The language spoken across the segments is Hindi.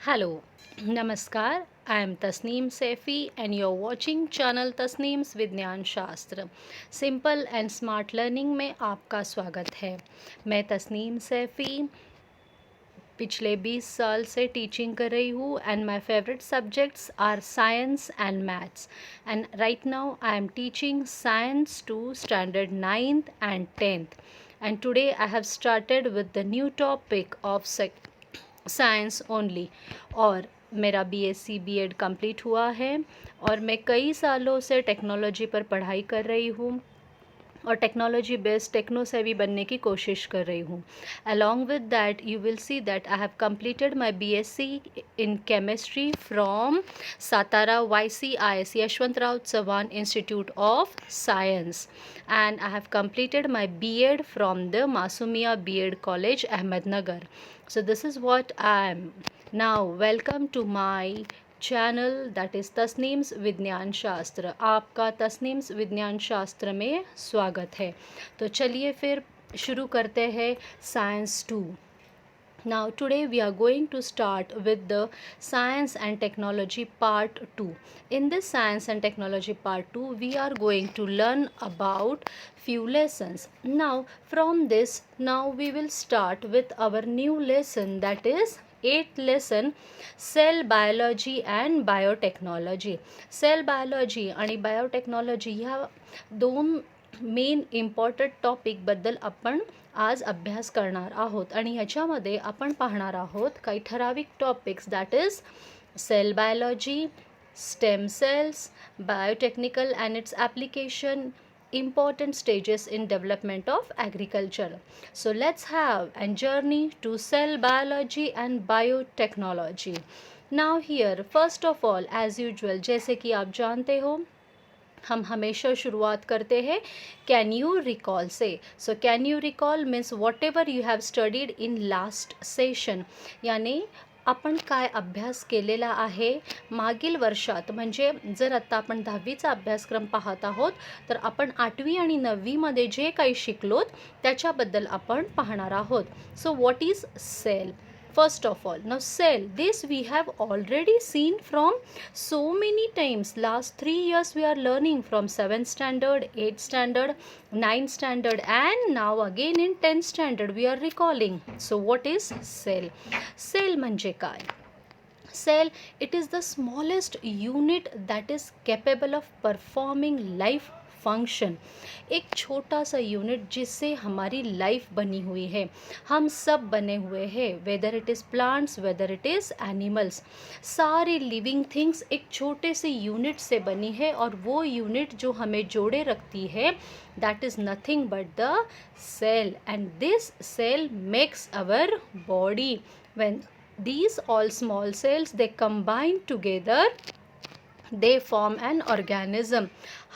Hello, Namaskar. I am Tasneem Saifi and you're watching channel Tasneem's विज्ञान शास्त्र सिंपल एंड स्मार्ट लर्निंग में आपका स्वागत है। मैं तस्नीम सैफ़ी पिछले 20 साल से टीचिंग कर रही हूँ and my favourite subjects are science and maths and right now I am teaching science to standard 9th and 10th and today I have started with the new topic of science only. और मेरा बीएससी बीएड कंप्लीट हुआ है और मैं कई सालों से टेक्नोलॉजी पर पढ़ाई कर रही हूँ और टेक्नोलॉजी बेस्ड टेक्नो सेवी बनने की कोशिश कर रही हूँ। Along with that you will see that I have completed my BSc in chemistry from Satara YCIS Yashwantrao Chavan Institute of Science, and I have completed my B.Ed from the Masumia B.Ed College Ahmednagar. So this is what I am. Now welcome to my channel that is Tasneem's Vigyan Shastra. आपका तस्नीम्स विज्ञान शास्त्र में स्वागत है। तो चलिए फिर शुरू करते हैं science 2। Now today we are going to start with the science and technology part 2. In this science and technology part 2 we are going to learn about few lessons. Now from this we will start with our new lesson, that is 8th lesson, cell biology and biotechnology. Cell biology आणि बायोटेक्नॉलॉजी ह्या दोन मेन इम्पॉर्टंट टॉपिकबद्दल आपण आज अभ्यास करणार आहोत आणि ह्याच्यामध्ये आपण पाहणार आहोत काही ठराविक topics, that is cell biology, stem cells, biotechnical and its application, important stages in development of agriculture. So let's have a journey to cell biology and biotechnology. Now here first of all as usual जैसे कि आप जानते हो हम हमेशा शुरुआत करते हैं कैन यू रिकॉल से. So can you recall means what ever you have studied in last session, यानी आपण काय अभ्यास केलेला आहे मागील वर्षात. म्हणजे जर आत्ता आपण 10वीचा अभ्यासक्रम पाहत आहोत तर आपण 8वी आणि 9वीमध्ये जे काही शिकलोत त्याच्याबद्दल आपण पाहणार आहोत. So what is cell? First of all, now cell, this we have already seen from so many times. Last 3 years we are learning from 7th standard, 8th standard, 9th standard, and now again in 10th standard we are recalling. So what is cell? Cell म्हणजे काय? Cell, it is the smallest unit that is capable of performing life function. एक छोटा सा यूनिट जिससे हमारी लाइफ बनी हुई है, हम सब बने हुए हैं, weather it is plants, weather it is animals. सारे लिविंग थिंग्स एक छोटे से यूनिट से बनी है और वो यूनिट जो हमें जोड़े रखती है that is nothing but the cell. And this cell makes our body. When these all small cells they combine together, they form an organism.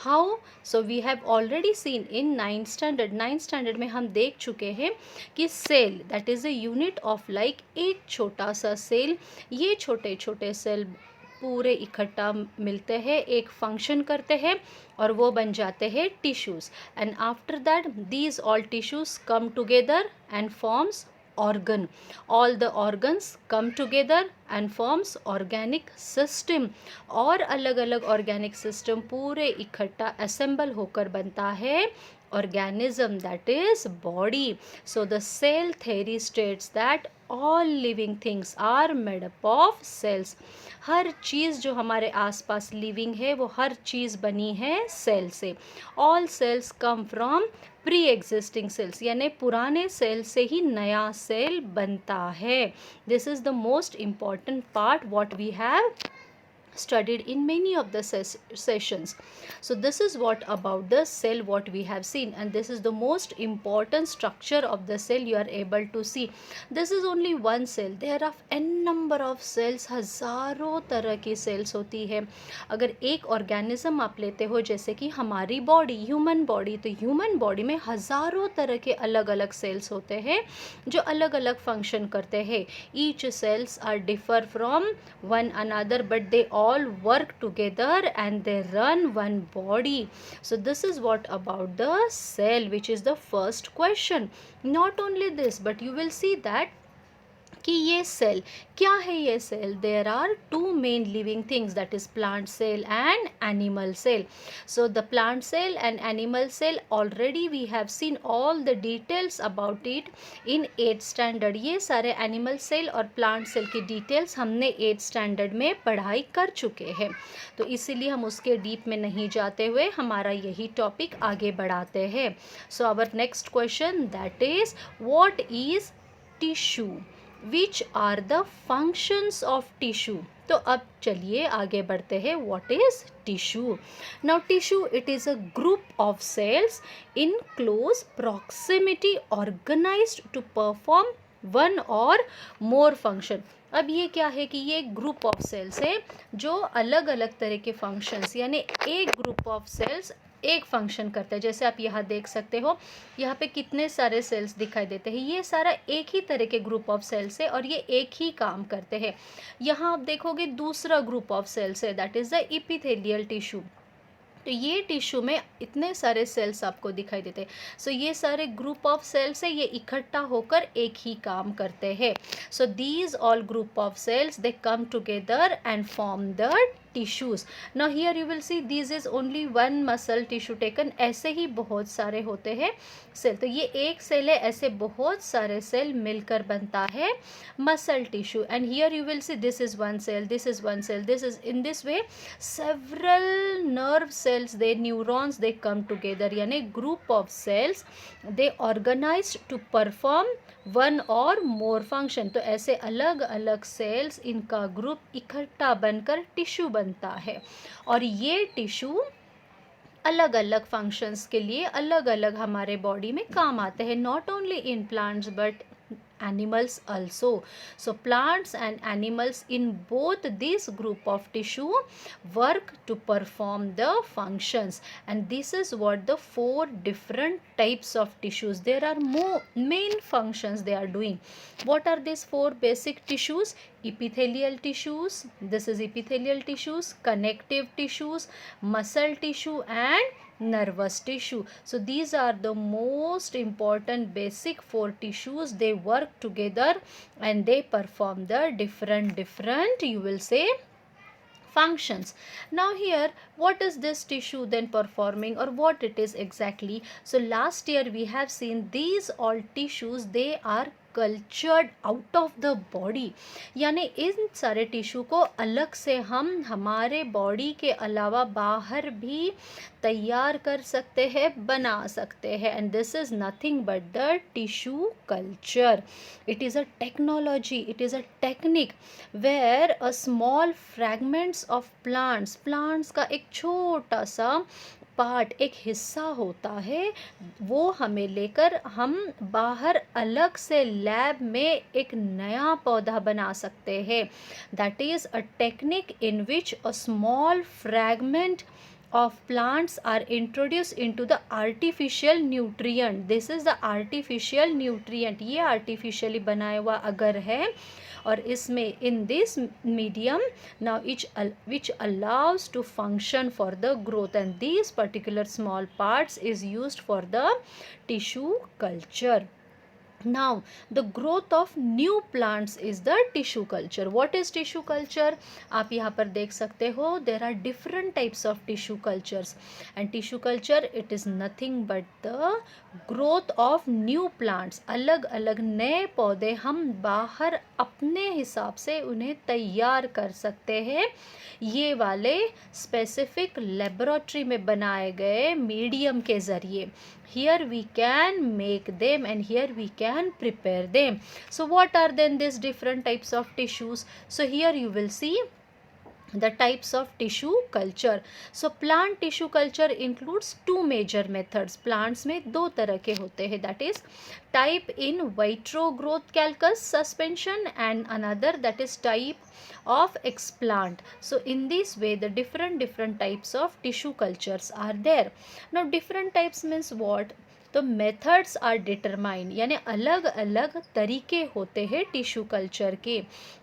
How? So we have already seen in 9th standard में हम देख चुके हैं कि cell that is a unit of like एक छोटा सा सेल. ये छोटे छोटे सेल पूरे इकट्ठा मिलते हैं, एक फंक्शन करते हैं और वो बन जाते हैं tissues. And after that these all tissues come together and forms organ. All the organs come together and forms organic system. और अलग अलग organic system पूरे इकट्ठा assemble होकर बनता है organism, that is body. So the cell theory states that all living things are made up of cells. हर चीज़ जो हमारे आसपास लिविंग है वो हर चीज़ बनी है सेल से. All cells come from pre existing cells, यानी पुराने सेल से ही नया सेल बनता है. This is the most important part what we have studied in many of the sessions. So this is what about the cell what we have seen, and this is the most important structure of the cell you are able to see. This is only one cell, there are n number of cells. हज़ारों तरह की सेल्स होती है. अगर एक ऑर्गेनिज्म आप लेते हो जैसे कि हमारी बॉडी, ह्यूमन बॉडी, तो ह्यूमन बॉडी में हज़ारों तरह के अलग अलग सेल्स होते हैं जो अलग अलग फंक्शन करते हैं. Each cells are differ from one another but they all work together and they run one body. So this is what about the cell, which is the first question. Not only this, but you will see that कि ये सेल क्या है। ये cell, there are two main living things, that is plant cell and animal cell. So the plant cell and animal cell, already we have seen all the details about it in 8th standard. ये सारे एनिमल सेल और प्लांट सेल की डिटेल्स हमने 8th स्टैंडर्ड में पढ़ाई कर चुके हैं, तो इसीलिए हम उसके डीप में नहीं जाते हुए हमारा यही टॉपिक आगे बढ़ाते हैं. So our next question, that is what is tissue, which are the functions of tissue. तो अब चलिए आगे बढ़ते हैं. What is tissue? Now tissue, it is a group of cells in close proximity organised to perform one or more function. अब ये क्या है कि ये ग्रुप ऑफ सेल्स है जो अलग अलग तरह के फंक्शंस, यानी एक ग्रुप ऑफ सेल्स एक फंक्शन करता है. जैसे आप यहाँ देख सकते हो, यहाँ पे कितने सारे सेल्स दिखाई देते हैं. ये सारा एक ही तरह के ग्रुप ऑफ सेल्स है और ये एक ही काम करते हैं. यहाँ आप देखोगे दूसरा ग्रुप ऑफ सेल्स है, that is the epithelial tissue. तो ये टिश्यू में इतने सारे सेल्स आपको दिखाई देते हैं. सो ये सारे ग्रुप ऑफ सेल्स है, ये इकट्ठा होकर एक ही काम करते हैं. So these all group of cells, they come together and form the tissues. Now here you will see this is only one muscle tissue taken. ऐसे ही बहुत सारे होते हैं सेल. तो ये एक सेल है, ऐसे बहुत सारे सेल मिलकर बनता है muscle tissue. And here you will see this is one cell, this is one cell, this is in this way several nerve cells, they neurons, they come together, यानी group of cells they organized to perform one or more function. तो ऐसे अलग अलग सेल्स, इनका ग्रुप इकट्ठा बनकर टिश्यू बनता है. और ये टिश्यू अलग अलग फंक्शंस के लिए अलग अलग हमारे बॉडी में काम आते हैं. Not only in plants but animals also. So plants and animals in both this group of tissue work to perform the functions, and this is what the 4 different types of tissues, there are more main functions they are doing. What are these 4 basic tissues? Epithelial tissues, this is epithelial tissues, connective tissues, muscle tissue and nervous tissue. So these are the most important basic 4 tissues. They work together and they perform the different you will say functions. Now here, what is this tissue then performing, or what it is exactly? So last year we have seen these all tissues, they are cultured out of the body. यानी इन सारे टिश्यू को अलग से हम हमारे बॉडी के अलावा बाहर भी तैयार कर सकते हैं, बना सकते हैं. And this is nothing but the tissue culture. It is a technology, it is a technique where a small fragments of plants का एक छोटा सा पार्ट, एक हिस्सा होता है, वो हमें लेकर हम बाहर अलग से लैब में एक नया पौधा बना सकते हैं. That is a technique in which a small fragment of plants are introduced into the artificial nutrient. This is the artificial nutrient. ये artificially बनाया हुआ अगर है और इसमें in this medium now which allows to function for the growth, and these particular small parts is used for the tissue culture. Now the growth of new plants is the tissue culture. What is tissue culture? आप यहाँ पर देख सकते हो, there are different types of tissue cultures, and tissue culture it is nothing but the growth of new plants. अलग अलग नए पौधे हम बाहर अपने हिसाब से उन्हें तैयार कर सकते हैं, ये वाले स्पेसिफिक लेबोरेटरी में बनाए गए मीडियम के ज़रिए. Here we can make them and here we can prepare them. So what are then these different types of tissues? So here you will see the types of tissue culture. So plant tissue culture includes 2 major methods. Plants में 2 तरह के होते हैं, that is type in vitro growth calculus suspension and another that is type of explant. So in this way the different types of tissue cultures are there. Now different types means what? तो मेथड्स आर डिटरमाइंड, यानी अलग अलग तरीके होते हैं टिश्यू कल्चर के।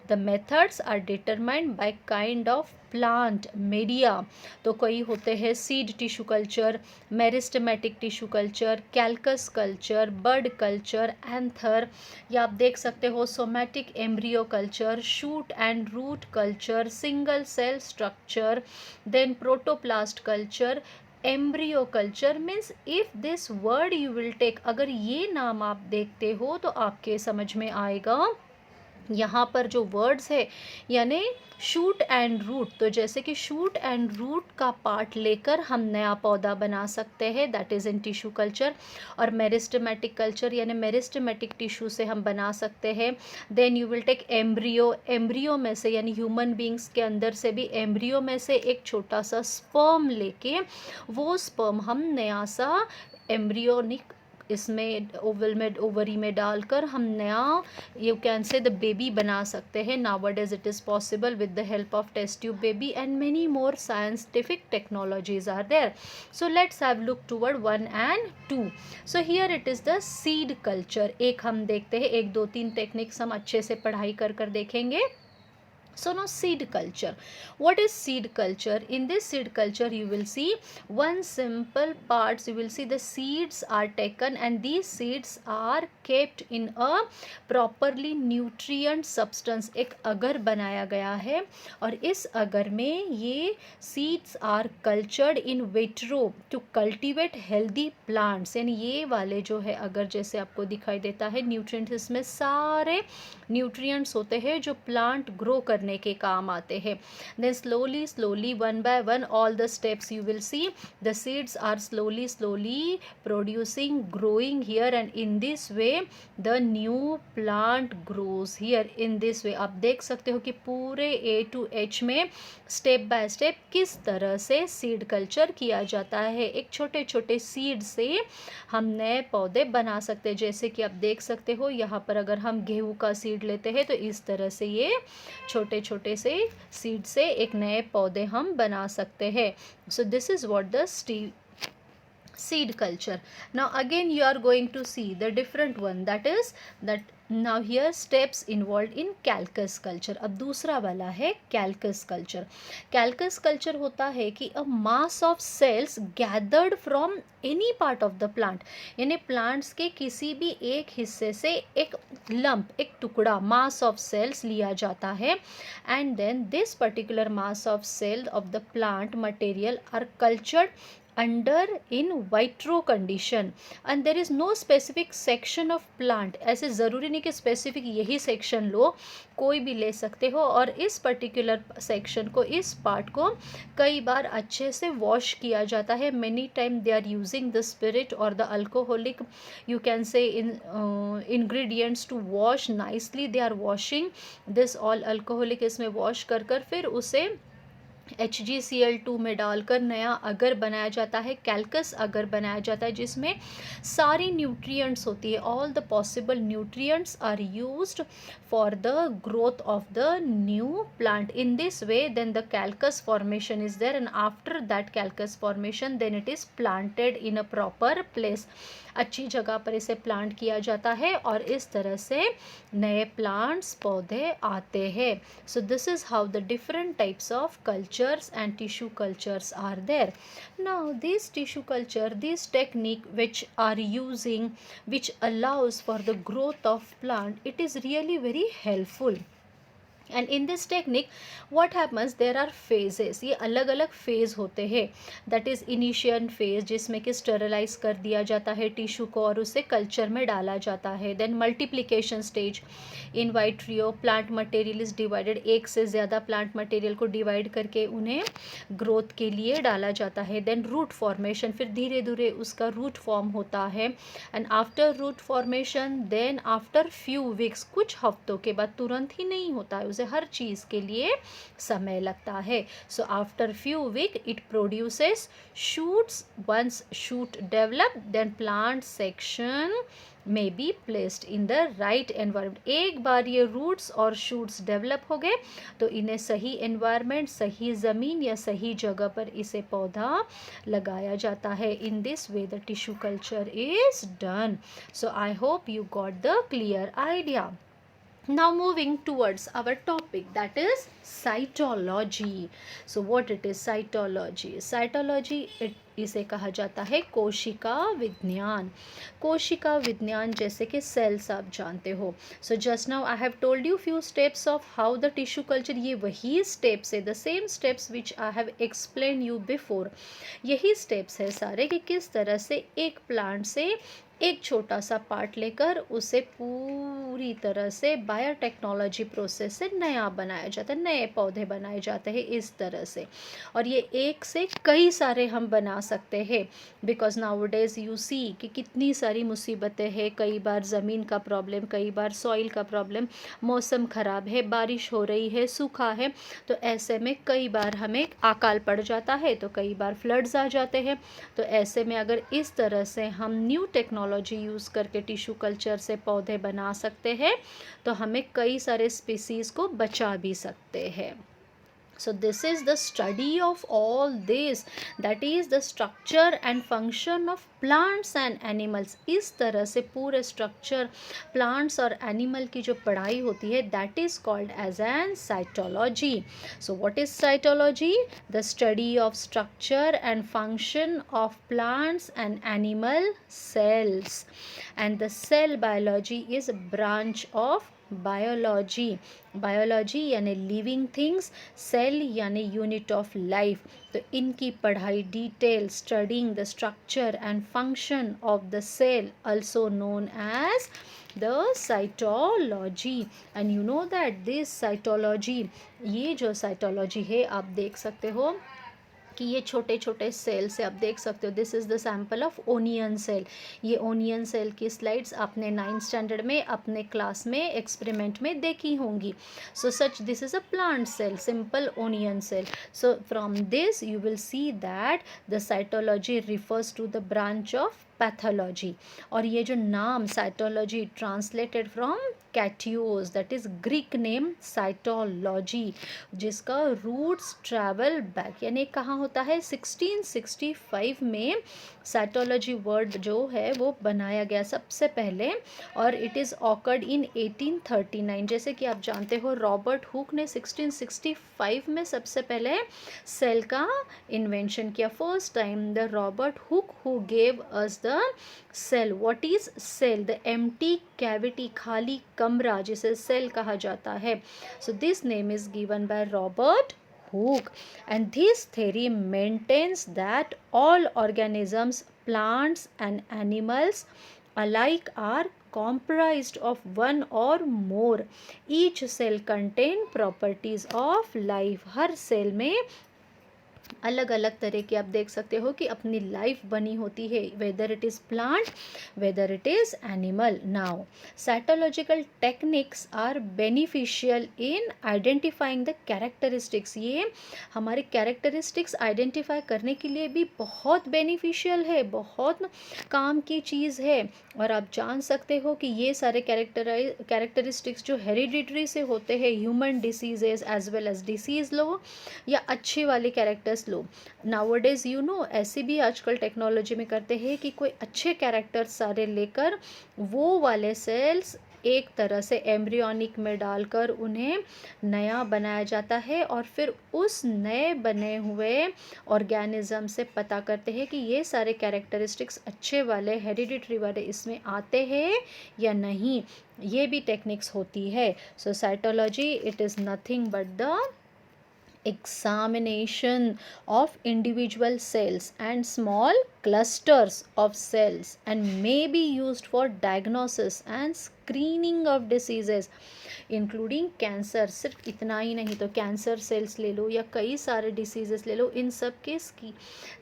The methods are determined by kind of plant media. तो कई होते हैं seed tissue culture, meristematic tissue culture, callus culture, bird culture, anther, या आप देख सकते हो somatic embryo culture, shoot and root culture, single cell structure, then protoplast culture, embryo culture. Means if this word you will take, अगर ये नाम आप देखते हो तो आपके समझ में आएगा यहाँ पर जो वर्ड्स है, यानी शूट एंड रूट। तो जैसे कि शूट एंड रूट का पार्ट लेकर हम नया पौधा बना सकते हैं, that is in tissue culture. और मेरिस्टेमेटिक कल्चर यानी मेरिस्टेमेटिक टिश्यू से हम बना सकते हैं। Then you will take embryo, embryo में से यानी ह्यूमन बींग्स के अंदर से भी एम्ब्रियो में से एक छोटा सा स्पर्म लेके वो स्पर्म हम नया सा एम्ब्रियोनिक इसमें ओवल में ओवरी में डालकर हम नया you can say the baby बना सकते हैं। Nowadays it is possible with the help of test tube baby and many more scientific technologies are there. So let's have look toward 1 and 2। So here it is the seed culture. एक हम देखते हैं, 1 2 3 टेक्निक्स हम अच्छे से पढ़ाई कर कर देखेंगे। So now seed culture. What is seed culture? In this seed culture you will see one simple parts, you will see the seeds are taken and these seeds are kept in a properly nutrient substance। एक अगर बनाया गया है और इस अगर में ये seeds are cultured in vitro to cultivate healthy plants। यानी ये वाले जो है अगर जैसे आपको दिखाई देता है न्यूट्रिएंट्स, इसमें सारे न्यूट्रिएंट्स होते हैं जो प्लांट ग्रो करने के काम आते हैं। Then slowly slowly one by one all the steps you will see the seeds are slowly slowly producing growing here and in this way the new plant grows here. In this way आप देख सकते हो कि पूरे A to H में स्टेप बाय स्टेप किस तरह से सीड कल्चर किया जाता है। एक छोटे छोटे सीड से हम नए पौधे बना सकते हैं। जैसे कि आप देख सकते हो यहाँ पर अगर हम गेहूं का सीड लेते हैं तो इस तरह से ये छोटे छोटे से सीड से एक नए पौधे हम बना सकते हैं। So this is what the seed culture. Now again you are going to see the different one, that is that now here steps involved in calcus culture। अब दूसरा वाला है calcus culture। calcus culture होता है कि a mass of cells gathered from any part of the plant, यानी प्लांट्स के किसी भी एक हिस्से से एक लंप, एक टुकड़ा mass of cells लिया जाता है and then this particular mass of cell of the plant material are cultured under in vitro condition and there is no specific section of plant। ऐसे ज़रूरी नहीं कि स्पेसिफिक यही सेक्शन लो, कोई भी ले सकते हो। और इस पर्टिकुलर सेक्शन को, इस पार्ट को कई बार अच्छे से वॉश किया जाता है। Many time they are using the spirit और the alcoholic you can say ingredients to wash nicely. They are washing this all alcoholic, इसमें वॉश कर कर फिर उसे HgCl2 में डालकर नया अगर बनाया जाता है, कैल्कस अगर बनाया जाता है जिसमें सारी न्यूट्रिएंट्स होती है। All the possible nutrients are used for the growth of the new plant. In this way then the callus formation is there and after that callus formation then it is planted in a proper place. अच्छी जगह पर इसे प्लांट किया जाता है और इस तरह से नए प्लांट्स पौधे आते हैं। So this is how the different types of cultures and tissue cultures are there. Now this tissue culture, this technique which are using, which allows for the growth of plant, it is really very helpful। And in this technique what happens, there are phases. ये अलग अलग फेज़ होते हैं। दैट इज़ इनिशियल फेज़ जिसमें कि स्टेरलाइज कर दिया जाता है टिश्यू को और उसे कल्चर में डाला जाता है। Then multiplication stage, in vitro plant material is divided, एक से ज़्यादा प्लांट मटेरियल को डिवाइड करके उन्हें ग्रोथ के लिए डाला जाता है। देन रूट फॉर्मेशन, फिर धीरे धीरे उसका रूट फॉर्म होता है। And after root formation then after few weeks, कुछ हफ्तों के बाद, तुरंत ही नहीं होता है, से हर चीज़ के लिए समय लगता है. So after few week it produces shoots. Once shoot develop, then plant section may be placed in the right environment. एक बार ये roots और shoots develop हो गए तो इन्हें सही environment, सही ज़मीन या सही जगह पर इसे पौधा लगाया जाता है. In this way the tissue culture is done. So I hope you got the clear idea. Now moving towards our topic, that is cytology. So what it is cytology? Cytology इसे कहा जाता है कोशिका विज्ञान. कोशिका विज्ञान जैसे कि सेल्स आप जानते हो. So just now I have told you few steps of how the tissue culture. ये वही स्टेप्स है, the same steps which I have explain you before. यही स्टेप्स है सारे कि किस तरह से एक प्लांट से एक छोटा सा पार्ट लेकर उसे पूरी तरह से बायोटेक्नोलॉजी प्रोसेस से नया बनाया जाता है, नए पौधे बनाए जाते हैं इस तरह से. और ये एक से कई सारे हम बना सकते हैं बिकॉज नाउअडेज यू सी कि कितनी सारी मुसीबतें हैं. कई बार ज़मीन का प्रॉब्लम, कई बार सॉइल का प्रॉब्लम, मौसम ख़राब है, बारिश हो रही है, सूखा है, तो ऐसे में कई बार हमें अकाल पड़ जाता है, तो कई बार फ्लड्स आ जाते हैं. तो ऐसे में अगर इस तरह से हम न्यू टेक्नोलॉजी यूज़ करके टिश्यू कल्चर से पौधे बना सकते हैं तो हमें कई सारे स्पीसीज़ को बचा भी सकते हैं. So this is the study of all this, that is the structure and function of plants and animals. इस तरह से पूरे structure plants और animal की जो पढ़ाई होती है that is called as an cytology. So what is cytology? The study of structure and function of plants and animal cells. And the cell biology is a branch of biology. Biology यानी लिविंग थिंग्स, सेल यानी यूनिट ऑफ लाइफ. तो इनकी पढ़ाई detail studying the structure and function of the cell also known as the cytology. And you know that this cytology, ये जो साइटोलॉजी है आप देख सकते हो कि ये छोटे छोटे सेल से आप देख सकते हो. This is the sample of onion cell. ये ओनियन सेल की स्लाइड्स आपने 9th स्टैंडर्ड में अपने क्लास में एक्सपेरिमेंट में देखी होंगी. So such this is a plant cell, simple onion cell. So from this you will see that the cytology refers to the branch of pathology. और ये जो नाम cytology translated from kytos, that is Greek name cytology, जिसका रूट्स ट्रैवल बैक यानी कहाँ होता है 1665 में साइटोलॉजी वर्ड जो है वो बनाया गया सबसे पहले. और इट इज़ ऑकर्ड इन 1839. जैसे कि आप जानते हो रॉबर्ट हुक ने 1665 में सबसे पहले सेल का इन्वेंशन किया. First time the Robert Hooke who gave us the cell. What is cell? The empty cavity, खाली कमरा जिसे सेल कहा जाता है. So this name is given by Robert Hooke, and this theory maintains that all organisms, plants and animals alike are comprised of one or more. Each cell contain properties of life. हर सेल में अलग अलग तरह की आप देख सकते हो कि अपनी लाइफ बनी होती है, whether it is plant, whether it is animal. Now cytological techniques are beneficial in identifying the characteristics. ये हमारे कैरेक्टरिस्टिक्स आइडेंटिफाई करने के लिए भी बहुत बेनिफिशियल है, बहुत काम की चीज़ है. और आप जान सकते हो कि ये सारे कैरेक्टरिस्टिक्स जो हेरिडिटरी से होते हैं, human diseases as well as disease लो या अच्छे वाले कैरेक्टर्स लो. नाउअडेज यू नो ऐसे भी आजकल टेक्नोलॉजी में करते हैं कि कोई अच्छे कैरेक्टर्स सारे लेकर वो वाले सेल्स एक तरह से एम्ब्रियोनिक में डालकर उन्हें नया बनाया जाता है. और फिर उस नए बने हुए ऑर्गेनिज्म से पता करते हैं कि ये सारे कैरेक्टरिस्टिक्स अच्छे वाले हेरिडिटरी वाले इसमें आते हैं या नहीं. ये भी टेक्निक्स होती है. So cytology it is nothing but the examination of individual cells and small clusters of cells and may be used for diagnosis and screening of diseases including cancer. सिर्फ इतना ही नहीं तो कैंसर सेल्स ले लो या कई सारे डिसीजेस ले लो, इन सब के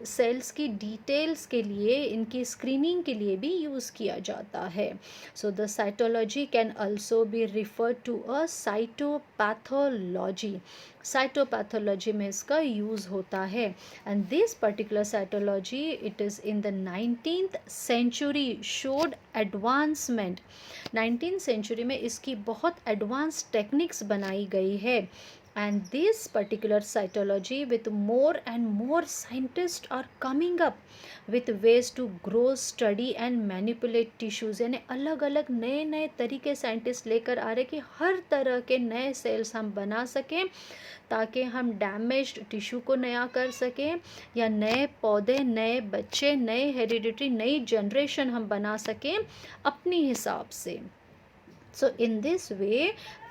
सेल्स की डिटेल्स के लिए, इनकी स्क्रीनिंग के लिए भी यूज़ किया जाता है। So the cytology can also be referred to a cytopathology. Cytopathology में इसका यूज़ होता है। And this particular cytology it is in the 19th century showed advancement. 19th century में इसकी बहुत एडवांस टेक्निक्स बनाई गई है। And this particular cytology with more and more scientist are coming up with ways to grow, study and manipulate tissues. यानी अलग अलग नए नए तरीके साइंटिस्ट लेकर आ रहे कि हर तरह के नए सेल्स हम बना सकें ताकि हम डैमेज्ड टिश्यू को नया कर सकें या नए पौधे, नए बच्चे, नए हेरिडिटी, नई जनरेशन हम बना सकें अपनी हिसाब से। So in this way,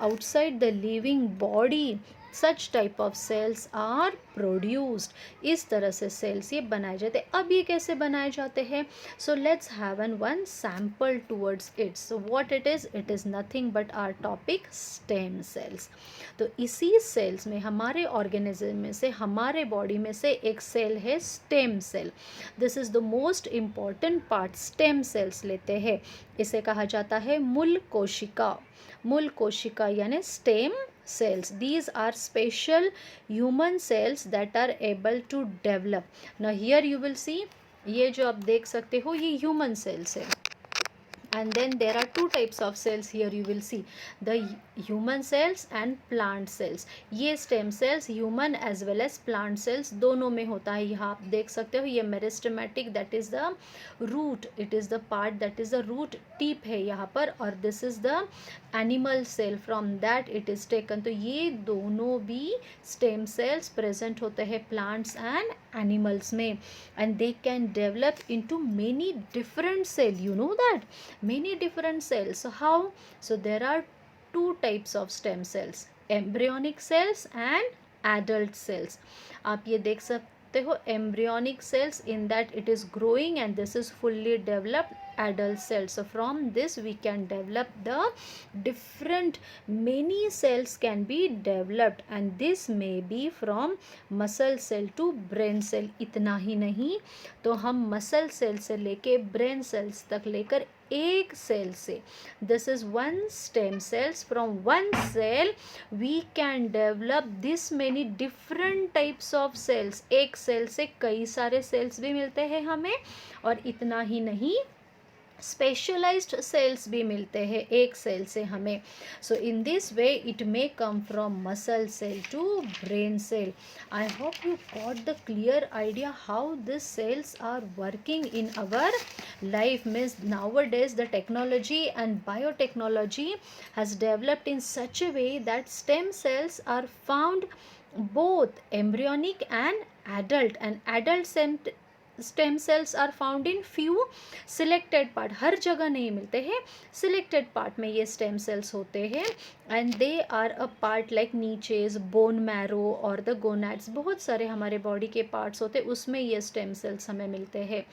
outside the living body, such type of cells are produced. इस तरह से cells ये बनाए जाते हैं। अब ये कैसे बनाए जाते हैं? So let's have one sample towards it. So what it is nothing but our topic stem cells. तो इसी cells में हमारे organism में से, हमारे body में से एक cell है stem cell. This is the most important part. stem cells लेते हैं, इसे कहा जाता है मूल कोशिका। मूल कोशिका यानी stem cells. These are special human cells that are able to develop. Now here you will see, ये जो आप देख सकते हो ये human cells है। And then there are two types of cells here you will see, the human cells and plant cells. ये stem cells human as well as plant cells दोनों में होता है। यहाँ आप देख सकते हो ये meristematic, that is the root, it is the part that is the root tip है यहाँ पर, और this is the animal cell, from that it is taken। तो ये दोनों भी stem cells present होते हैं plants and animals में, and they can develop into many different cells, you know that, many different cells. So how? So there are two types of stem cells, embryonic cells and adult cells. आप ये देख सकते हो embryonic cells, in that it is growing and this is fully developed adult cells. So from this we can develop the different, many cells can be developed, and this may be from muscle cell to brain cell. इतना ही नहीं तो हम muscle cell से लेके brain cells तक लेकर एक सेल से, this is one stem cells, from one cell we can develop this many different types of cells. एक सेल से कई सारे सेल्स भी मिलते हैं हमें, और इतना ही नहीं स्पेशलाइज्ड सेल्स भी मिलते हैं एक सेल से हमें। So in this way it may come from muscle cell to brain cell. I hope you got the clear idea how this cells are working in our life. Means nowadays the technology and biotechnology has developed in such a way that stem cells are found both embryonic and adult stem cells are found in few selected part। हर जगह नहीं मिलते हैं, selected part में ये stem cells होते हैं, and they are a part like niches, bone marrow और the gonads। बहुत सारे हमारे body के parts होते हैं, उसमें ये stem cells हमें मिलते हैं,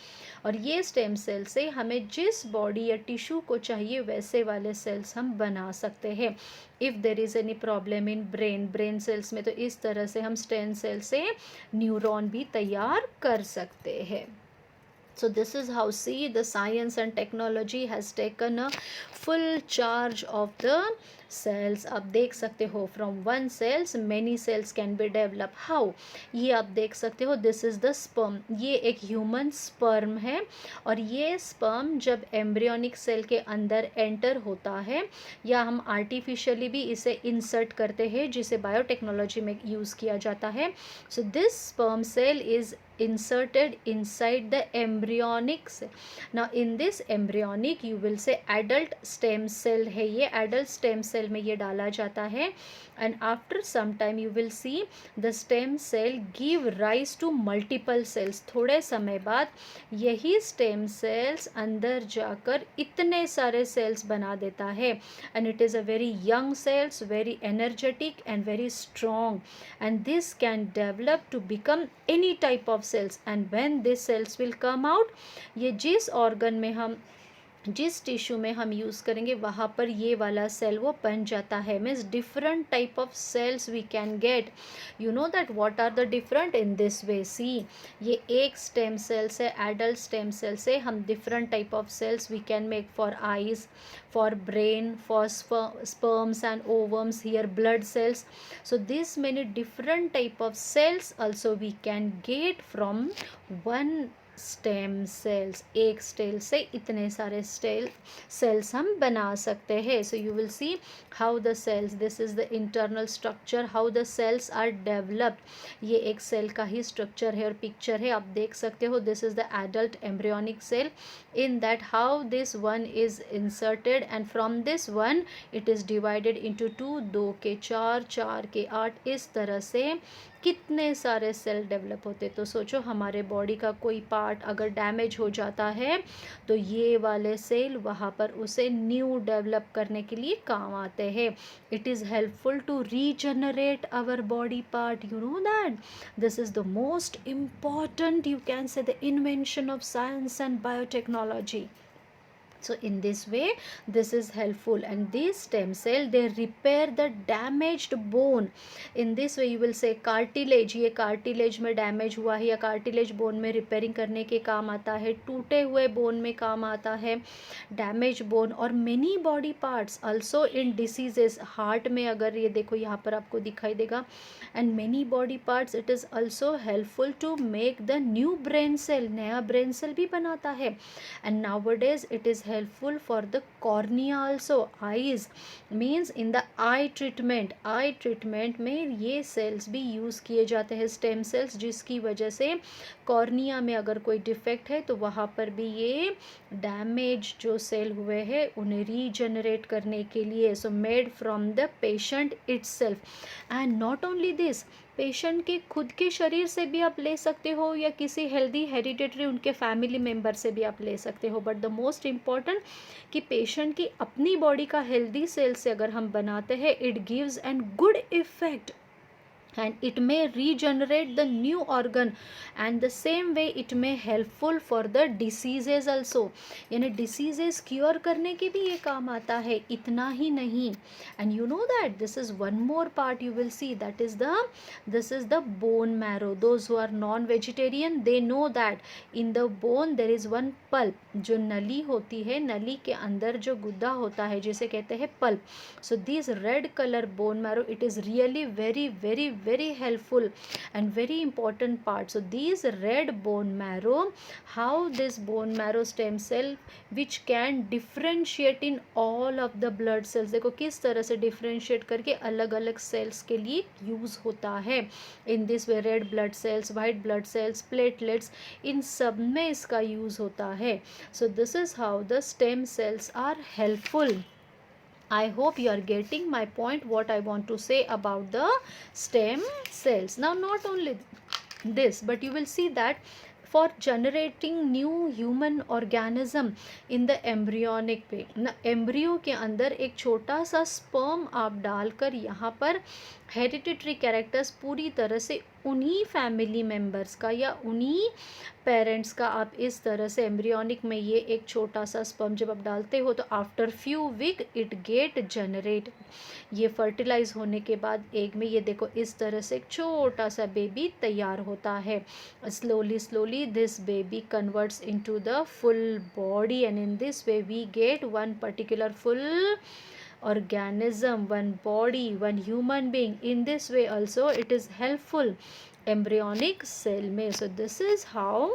और ये stem cells से हमें जिस body या tissue को चाहिए वैसे वाले cells हम बना सकते हैं। If there is any problem in brain cells में तो इस तरह से हम स्टेम सेल से न्यूरॉन भी तैयार कर सकते हैं। So this is how, see, the science and technology has taken a full charge of the cells। आप देख सकते हो from one cells many cells can be developed। how? ये आप देख सकते हो this is the sperm। ये एक human sperm है, और ये sperm जब embryonic cell के अंदर enter होता है, या हम artificially भी इसे insert करते हैं जिसे बायोटेक्नोलॉजी में यूज़ किया जाता है। so this sperm cell is inserted inside the embryonic cell। now in this embryonic you will say adult stem cell है, ये adult stem cell सेल में ये डाला जाता है and after some time you will see the stem cell give rise to multiple cells. थोड़े समय बाद यही स्टेम सेल्स अंदर जाकर इतने सारे सेल्स बना देता है and it is a very young cells, very energetic and very strong, and this can develop to become any type of cells, and when these cells will come out, ये जिस organ में हम जिस टिश्यू में हम यूज़ करेंगे वहाँ पर ये वाला सेल वो बन जाता है। Means different type of cells we can get. You know that what are the different in this way. See ये एक स्टेम सेल से, एडल्ट स्टेम सेल से हम different type of cells we can make for eyes, for brain, for sperms and ovums, here blood cells. So this many different type of cells also we can get from one stem cells. एक स्टेल से इतने सारे सेल्स हम बना सकते हैं। So you will see how the cells, this is the internal structure, how the cells are developed. ये एक सेल का ही स्ट्रक्चर है और पिक्चर है, आप देख सकते हो। This is the adult embryonic cell, in that how this one is inserted and from this one it is divided into two, दो के चार, चार के आठ, इस तरह से कितने सारे सेल डेवलप होते। तो सोचो हमारे बॉडी का कोई पार्ट अगर डैमेज हो जाता है तो ये वाले सेल वहाँ पर उसे न्यू डेवलप करने के लिए काम आते हैं। It is helpful to regenerate our body part, you know that this is the most important, you can say, the invention of science and biotechnology. So in this way this is helpful, and these stem cell they repair the damaged bone. In this way you will say cartilage, ये cartilage में damage हुआ है या cartilage bone में repairing करने के काम आता है, टूटे हुए bone में काम आता है, damaged bone, और many body parts also in diseases। heart में अगर ये देखो यहाँ पर आपको दिखाई देगा, and many body parts it is also helpful to make the new brain cell, नया brain cell भी बनाता है। and nowadays it is helpful for the cornea also, eyes, means in the eye treatment में ये cells भी use किए जाते हैं, stem cells, जिसकी वजह से कॉर्निया में अगर कोई डिफेक्ट है तो वहाँ पर भी ये डैमेज जो सेल हुए हैं उन्हें रीजनरेट करने के लिए। So made from the patient itself, and not only this, patient के खुद के शरीर से भी आप ले सकते हो या किसी हेल्दी हेरिडिटरी उनके फैमिली मेम्बर से भी आप ले सकते हो। बट द मोस्ट इम्पॉर्टेंट कि पेशेंट की अपनी बॉडी का हेल्दी सेल से अगर हम बनाते हैं, it gives an good effect and it may regenerate the new organ, and the same way it may helpful for the diseases also, यानी diseases cure करने के भी ये काम आता है। इतना ही नहीं, and you know that this is one more part you will see, that is this is the bone marrow. Those who are non-vegetarian they know that in the bone there is one pulp, जो नली होती है, नली के अंदर जो गुद्दा होता है जिसे कहते हैं pulp. so this red color bone marrow, it is really very helpful and very important part. So these red bone marrow, how this bone marrow stem cell which can differentiate in all of the blood cells, देखो किस तरह से differentiate करके अलग अलग cells के लिए use होता है। in this way red blood cells, white blood cells, platelets, इन सब में इसका use होता है। so this is how the stem cells are helpful. I hope you are getting my point, what I want to say about the stem cells. Now not only this, but you will see that for generating new human organism in the embryonic way, ना एम्ब्रियो के अंदर एक छोटा सा स्पर्म आप डालकर यहाँ पर हेरिडिटरी कैरेक्टर्स पूरी तरह से उन्हीं फैमिली मेम्बर्स का या उन्हीं पेरेंट्स का आप इस तरह से एम्ब्रियोनिक में ये एक छोटा सा स्पर्म जब आप डालते हो तो after few week it get generate, ये फर्टिलाइज होने के बाद एग में ये देखो इस तरह से एक छोटा सा बेबी तैयार होता है। Slowly this baby converts into the full body, and in this way we get one particular full organism, one body, one human being. In this way also it is helpful embryonic cell में. So this is how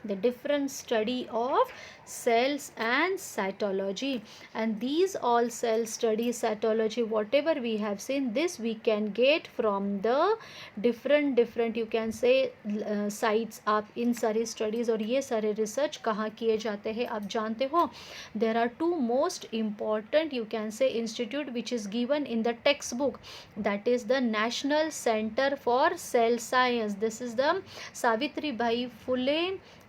the different study of cells and cytology. And these all cell studies, cytology, whatever we have seen, this we can get from the different you can say sites. आप इन सारी स्टडीज़ और ये सारे रिसर्च कहाँ किए जाते हैं आप जानते हो? There are two most important you can say institute which is given in the textbook, that is the National Center for Cell Science. This is the Savitri Bai Phule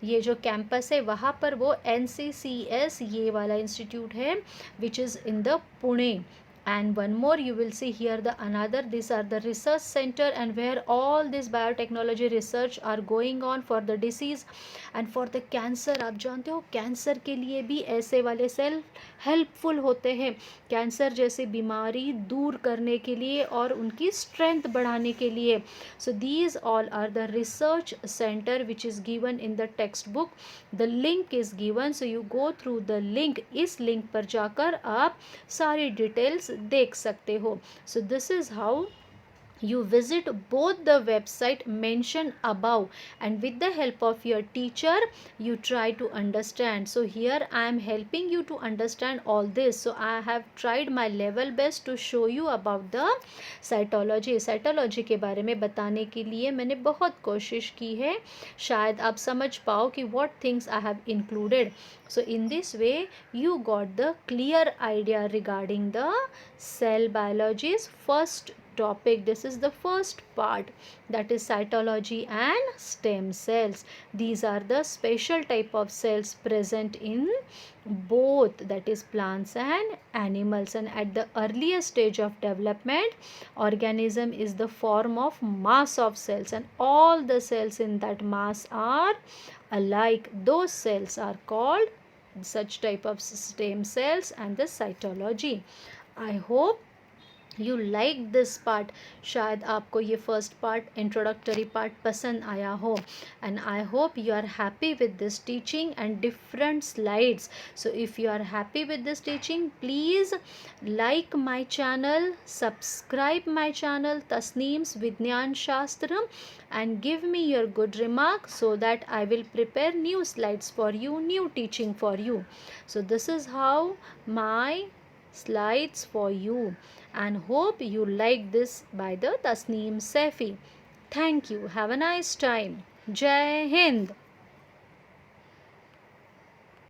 ये जो कैंपस है वहाँ पर वो NCCS ये वाला इंस्टीट्यूट है which is in the Pune. And one more you will see here the another, these are the research center and where all this biotechnology research are going on for the disease and for the cancer. आप जानते हो कैंसर के लिए भी ऐसे वाले सेल हेल्पफुल होते हैं कैंसर जैसी बीमारी दूर करने के लिए और उनकी स्ट्रेंथ बढ़ाने के लिए. So these all are the research center which is given in the textbook. The link is given, so you go through the link. इस लिंक पर जाकर आप सारी डिटेल्स देख सकते हो. So this is how you visit both the website mentioned above and with the help of your teacher you try to understand. So here I am helping you to understand all this. So I have tried my level best to show you about the cytology. cytology के बारे में बताने के लिए मैंने बहुत कोशिश की है, शायद आप समझ पाओ कि what things I have included. So in this way you got the clear idea regarding the cell biology's first topic. This is the first part, that is cytology and stem cells. These are the special type of cells present in both, that is plants and animals. And at the earliest stage of development organism is the form of mass of cells and all the cells in that mass are alike. Those cells are called such type of stem cells and the cytology. I hope you like this part. शायद आपको ये फर्स्ट पार्ट इंट्रोडक्टरी पार्ट पसंद आया हो and I hope you are happy with this teaching and different slides. So if you are happy with this teaching please like my channel, subscribe my channel Tasneem's Vigyan Shastra and give me your good remark so that I will prepare new slides for you, new teaching for you. So this is how my slides for you and hope you like this by the Tasneem Saifi. Thank you. Have a nice time. Jai Hind.